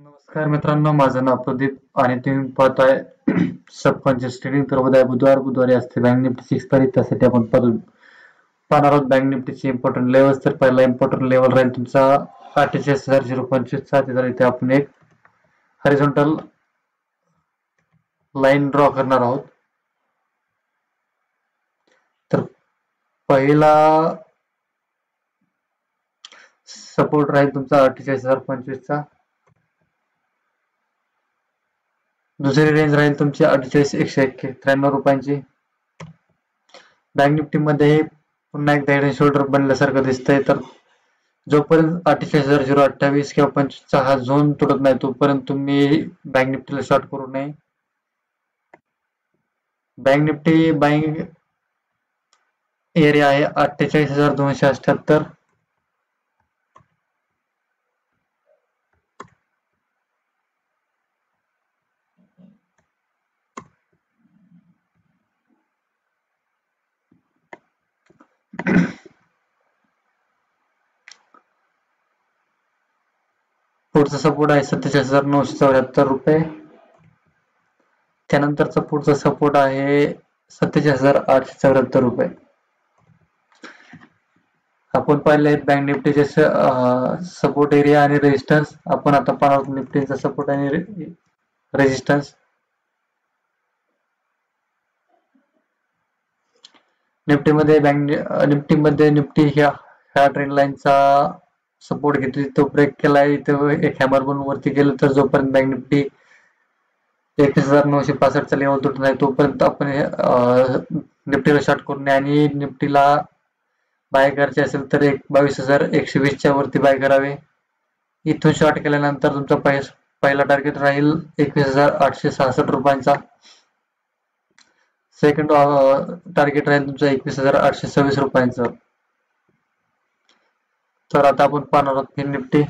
नमस्कार मित्रांनो, माझं नाव प्रदीप आणि तुम्ही पाहताय सबकॉन्शियस ट्रेडिंग. तर उद्या बुधवारी असते बँक निफ्टी 6 तारीख. त्यासाठी आपण पाहणार आहोत बँक निफ्टीचे इम्पॉर्टंट लेवल्स. तर पहिला इम्पॉर्टंट लेवल राहील तुमचा 48,025. तर इथे आपण एक हॉरिझॉन्टल लाईन ड्रॉ करणार आहोत. तर पहिला सपोर्ट राहील तुमचा 48,025. दुसरी रेंज राहील तुमची 48,193 रुपयांची. बँक निफ्टी मध्ये पुन्हा एकदा हेड अँड शोल्डर बनल्यासारखं दिसतंय. तर जोपर्यंत 48,028 किंवा 25चा हा झोन तुटत नाही तोपर्यंत तुम्ही बँक निफ्टीला शॉर्ट करू नये. बँक निफ्टी बाईंग एरिया आहे 48,278. पुढचा सपोर्ट आहे 47,974 रुपये. त्यानंतरचा पुढचा सपोर्ट आहे 47,874 रुपये. आपण पाहिले आहेत बँक निफ्टीचे सपोर्ट एरिया आणि रेजिस्टन्स. आपण आता पाहणार निफ्टीचा सपोर्ट आणि रेजिस्टन्स. निफ्टी ह्या ट्रेंड लाईनचा सपोर्ट घेतली, तो ब्रेक केलाय. इथे एक हॅमर बनवून वरती गेलं. तर जोपर्यंत बँक निफ्टी 21,965 लेवल तुटत नाही तोपर्यंत आपण निफ्टीला शॉर्ट करू नये. आणि निफ्टीला बाय करायचे असेल तर 22,120 वरती बाय करावे. इथून शॉर्ट केल्यानंतर तुमचा पहिला टार्गेट राहील 21,866 रुपयांचा. सेकंड टार्गेट राहील तुमचा 21,826 रुपयांचा. तर आता आपण पाहणार आहोत फिन निफ्टी.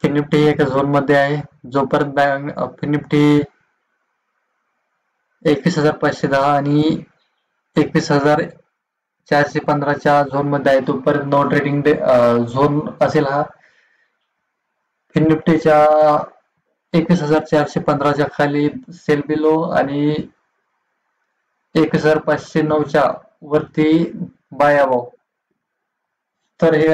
फिन निफ्टी एका झोन मध्ये आहे. जोपर्यंत फिन निफ्टी 21,510 आणि 21,415 झोन मध्ये आहे तोपर्यंत नो ट्रेडिंग झोन असेल हा. फिन निफ्टीच्या 21,415 खाली सेल बिलो आणि 21,509 वरती बाय अबाव. तर हे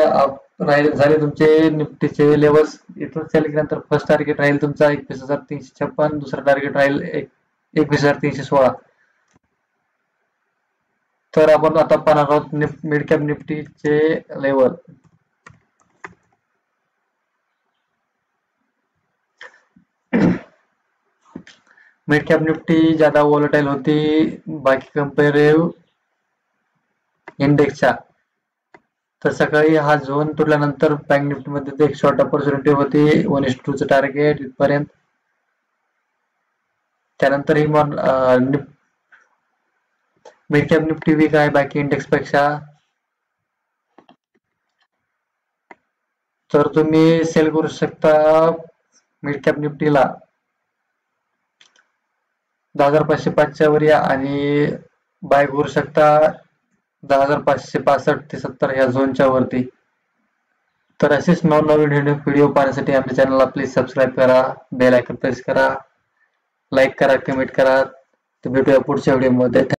झाले तुमचे निफ्टीचे लेवल्स. इथून सेल केल्यानंतर फर्स्ट टार्गेट राहील तुमचा 21,356. दुसरा टार्गेट राहील 21,316. तर आपण आता पाहणार आहोत मिड कॅप निफ्टीचे लेवल. मिड कॅप निफ्टी ज्यादा वॉलेटाइल होती बाकी कंपेरेटिव्ह इंडेक्सच्या. तर सकाळी हा झोन तुटल्यानंतर बँक निफ्टी मध्ये एक शॉर्ट ऑपॉर्च्युनिटी होती 1:2 टार्गेट इथपर्यंत. त्यानंतर ही मिड कॅप निफ्टी वीक आहे बाकी इंडेक्स पेक्षा. तर तुम्ही सेल करू शकता मिड कॅप निफ्टीला 10,505 वर या आणि बाय करू शकता 10,565 ते 70 ह्या झोनच्या वरती. तर असेच नवनवीन व्हिडिओ पाहण्यासाठी आमच्या चॅनलला प्लीज सबस्क्राईब करा, बेल आयकॉन प्रेस करा, लाईक करा, कमेंट करा. तर भेटूया पुढच्या व्हिडिओमध्ये.